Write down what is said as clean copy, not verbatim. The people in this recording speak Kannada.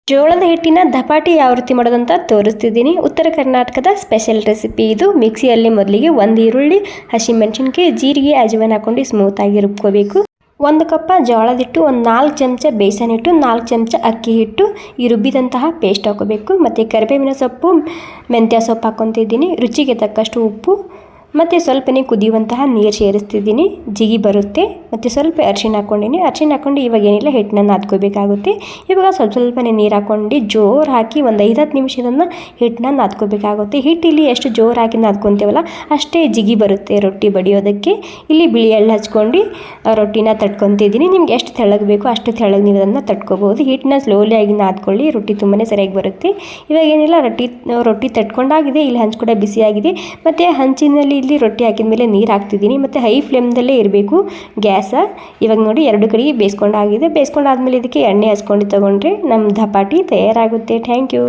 ಜೋಳದ ಹಿಟ್ಟಿನ ದಪಾಟಿ ಯಾವ ರೀತಿ ಮಾಡೋದಂತ ತೋರಿಸ್ತಿದ್ದೀನಿ. ಉತ್ತರ ಕರ್ನಾಟಕದ ಸ್ಪೆಷಲ್ ರೆಸಿಪಿ ಇದು. ಮಿಕ್ಸಿಯಲ್ಲಿ ಮೊದಲಿಗೆ ಒಂದು ಈರುಳ್ಳಿ, ಹಸಿಮೆಣಸಿನ್ಕಾಯಿ, ಜೀರಿಗೆ, ಅಜವಾನ ಹಾಕೊಂಡು ಸ್ಮೂತಾಗಿ ರುಬ್ಕೋಬೇಕು. 1 ಕಪ್ ಜೋಳದ ಹಿಟ್ಟು, ಒಂದು 4 ಚಮಚ ಬೇಸನ್ ಹಿಟ್ಟು, 4 ಚಮಚ ಅಕ್ಕಿ ಹಿಟ್ಟು, ಈ ರುಬ್ಬಿದಂತಹ ಪೇಸ್ಟ್ ಹಾಕೋಬೇಕು. ಮತ್ತು ಕರಿಬೇವಿನ ಸೊಪ್ಪು, ಮೆಂತ್ಯ ಸೊಪ್ಪು ಹಾಕ್ಕೊತಿದ್ದೀನಿ. ರುಚಿಗೆ ತಕ್ಕಷ್ಟು ಉಪ್ಪು ಮತ್ತು ಸ್ವಲ್ಪನೇ ಕುದಿಯುವಂತಹ ನೀರು ಸೇರಿಸ್ತಿದ್ದೀನಿ, ಜಿಗಿ ಬರುತ್ತೆ. ಮತ್ತು ಸ್ವಲ್ಪ ಅರಿಶಿಣ ಹಾಕ್ಕೊಂಡಿನಿ. ಅರಿಶಿಣ ಹಾಕ್ಕೊಂಡು ಇವಾಗ ಏನಿಲ್ಲ ಹಿಟ್ಟನ್ನ ನಾದ್ಕೋಬೇಕಾಗುತ್ತೆ. ಇವಾಗ ಸ್ವಲ್ಪನೇ ನೀರು ಹಾಕ್ಕೊಂಡು ಜೋರು ಹಾಕಿ ಒಂದು 5-10 ನಿಮಿಷ ಇದನ್ನು ಹಿಟ್ಟನ್ನ ನಾದ್ಕೋಬೇಕಾಗುತ್ತೆ. ಹಿಟ್ಟು ಇಲ್ಲಿ ಎಷ್ಟು ಜೋರು ಹಾಕಿ ನಾದ್ಕೊತೀವಲ್ಲ ಅಷ್ಟೇ ಜಿಗಿ ಬರುತ್ತೆ ರೊಟ್ಟಿ ಬಡಿಯೋದಕ್ಕೆ. ಇಲ್ಲಿ ಬಿಳಿ ಎಳ್ಳು ಹಚ್ಕೊಂಡು ರೊಟ್ಟಿನ ತಟ್ಕೊತಿದ್ದೀನಿ. ನಿಮ್ಗೆ ಎಷ್ಟು ತೆಳ್ಳಗೆ ಬೇಕೋ ಅಷ್ಟು ತೆಳ್ಳಗೆ ನೀವು ಅದನ್ನು ತಟ್ಕೋಬೋದು. ಹಿಟ್ಟನ್ನ ಸ್ಲೋಲಿ ಆಗಿ ನಾದ್ಕೊಳ್ಳಿ, ರೊಟ್ಟಿ ತುಂಬಾ ಸರಿಯಾಗಿ ಬರುತ್ತೆ. ಇವಾಗ ಏನಿಲ್ಲ ರೊಟ್ಟಿ ತಟ್ಕೊಂಡಾಗಿದೆ. ಇಲ್ಲಿ ಹಂಚು ಕೂಡ ಬಿಸಿಯಾಗಿದೆ. ಮತ್ತು ಹಂಚಿನಲ್ಲಿ ಇಲ್ಲಿ ರೊಟ್ಟಿ ಹಾಕಿದ ಮೇಲೆ ನೀರು ಹಾಕ್ತಿದ್ದೀನಿ. ಮತ್ತು ಹೈ ಫ್ಲೇಮ್ದಲ್ಲೇ ಇರಬೇಕು ಗ್ಯಾಸ. ಇವಾಗ ನೋಡಿ 2 ಕಡೆಗೆ ಬೇಯಿಸ್ಕೊಂಡಾಗಿದೆ. ಬೇಯಿಸ್ಕೊಂಡಾದ್ಮೇಲೆ ಇದಕ್ಕೆ ಎಣ್ಣೆ ಹಚ್ಕೊಂಡು ತೊಗೊಂಡ್ರೆ ನಮ್ಮ ದಪಾಟಿ ತಯಾರಾಗುತ್ತೆ. Thank you.